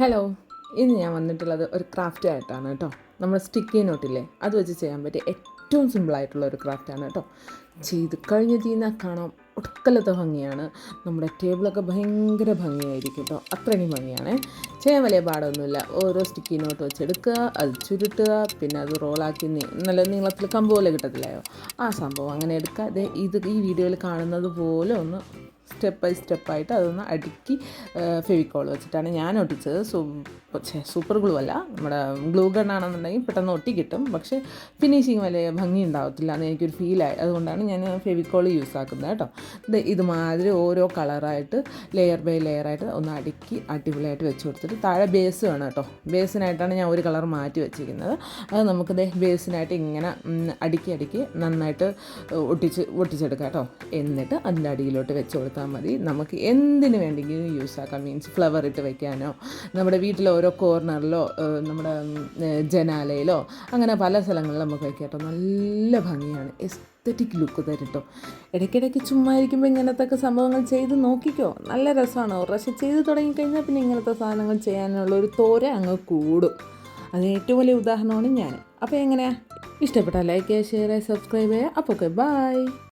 Hello, ഇന്ന് ഞാൻ വന്നിട്ടുള്ളത് ഒരു ക്രാഫ്റ്റ് ആയിട്ടാണ് കേട്ടോ. നമ്മൾ സ്റ്റിക്കി നോട്ടില്ലേ, അത് വെച്ച് ചെയ്യാൻ പറ്റിയ ഏറ്റവും സിമ്പിളായിട്ടുള്ള ഒരു ക്രാഫ്റ്റാണ് കേട്ടോ. ചെയ്ത് കഴിഞ്ഞ് ചെയ്യുന്നാൽ കാണാം ഒടുക്കലത്തെ ഭംഗിയാണ്. നമ്മുടെ ടേബിളൊക്കെ ഭയങ്കര ഭംഗിയായിരിക്കും കേട്ടോ. അത്രയും ഭംഗിയാണ്. ചെയ്യാൻ വലിയ പാടൊന്നുമില്ല. ഓരോ സ്റ്റിക്കി നോട്ട് വെച്ചെടുക്കുക, അത് ചുരുട്ടുക, പിന്നെ അത് റോളാക്കി നല്ല നീളത്തിൽ കമ്പ് പോലെ കിട്ടത്തില്ലയോ, ആ സംഭവം അങ്ങനെ എടുക്കുക. ഈ വീഡിയോയിൽ കാണുന്നത് പോലെ ഒന്ന് സ്റ്റെപ്പ് ബൈ സ്റ്റെപ്പായിട്ട് അതൊന്ന് അടുക്കി ഫെവിക്കോൾ വെച്ചിട്ടാണ് ഞാൻ ഒട്ടിച്ചത്. സൂപ്പർ ഗ്ലൂ അല്ല, നമ്മുടെ ഗ്ലൂ ഗണ്ണാണെന്നുണ്ടെങ്കിൽ പെട്ടെന്ന് ഒട്ടി കിട്ടും, പക്ഷേ ഫിനിഷിങ് വലിയ ഭംഗി ഉണ്ടാവത്തില്ല എന്ന് എനിക്കൊരു ഫീലായി. അതുകൊണ്ടാണ് ഞാൻ ഫെവിക്കോൾ യൂസ് ആക്കുന്നത് കേട്ടോ. ഇതുമാതിരി ഓരോ കളറായിട്ട് ലെയർ ബൈ ലെയറായിട്ട് ഒന്ന് അടുക്കി അടിപൊളിയായിട്ട് വെച്ച് കൊടുത്തിട്ട് താഴെ ബേസ് വേണം കേട്ടോ. ബേസിനായിട്ടാണ് ഞാൻ ഒരു കളർ മാറ്റി വെച്ചിരിക്കുന്നത്. അത് നമുക്ക് ബേസിനായിട്ട് ഇങ്ങനെ അടുക്കി നന്നായിട്ട് ഒട്ടിച്ചെടുക്കാം കേട്ടോ. എന്നിട്ട് അതിൻ്റെ അടിയിലോട്ട് വെച്ച് കൊടുത്താൽ മതി. നമുക്ക് എന്തിനു വേണ്ടെങ്കിലും യൂസ് ആക്കാം. മീൻസ് ഫ്ലവർ ഇട്ട് വെക്കാനോ, നമ്മുടെ വീട്ടിലെ ഓരോ കോർണറിലോ, നമ്മുടെ ജനാലയിലോ, അങ്ങനെ പല സ്ഥലങ്ങളിലും നമുക്ക് വെക്കാം കേട്ടോ. നല്ല ഭംഗിയാണ്, എസ്തറ്റിക് ലുക്ക് തരും കേട്ടോ. ഇടയ്ക്കിടയ്ക്ക് ചുമ്മാ ഇരിക്കുമ്പോൾ ഇങ്ങനത്തെ സംഭവങ്ങൾ ചെയ്ത് നോക്കിക്കോ, നല്ല രസമാണ്. ഒരു പ്രാവശ്യം ചെയ്ത് തുടങ്ങിക്കഴിഞ്ഞാൽ പിന്നെ ഇങ്ങനത്തെ സാധനങ്ങൾ ചെയ്യാനുള്ള ഒരു തോര അങ്ങ് കൂടും. അതിന് ഏറ്റവും വലിയ ഉദാഹരണമാണ് ഞാൻ. അപ്പോൾ എങ്ങനെയാണ്? ഇഷ്ടപ്പെട്ടാൽ ലൈക്ക് ചെയ്യുക, ഷെയർ ചെയ്യുക, സബ്സ്ക്രൈബ് ചെയ്യുക. അപ്പോൾ ഓക്കെ, ബൈ.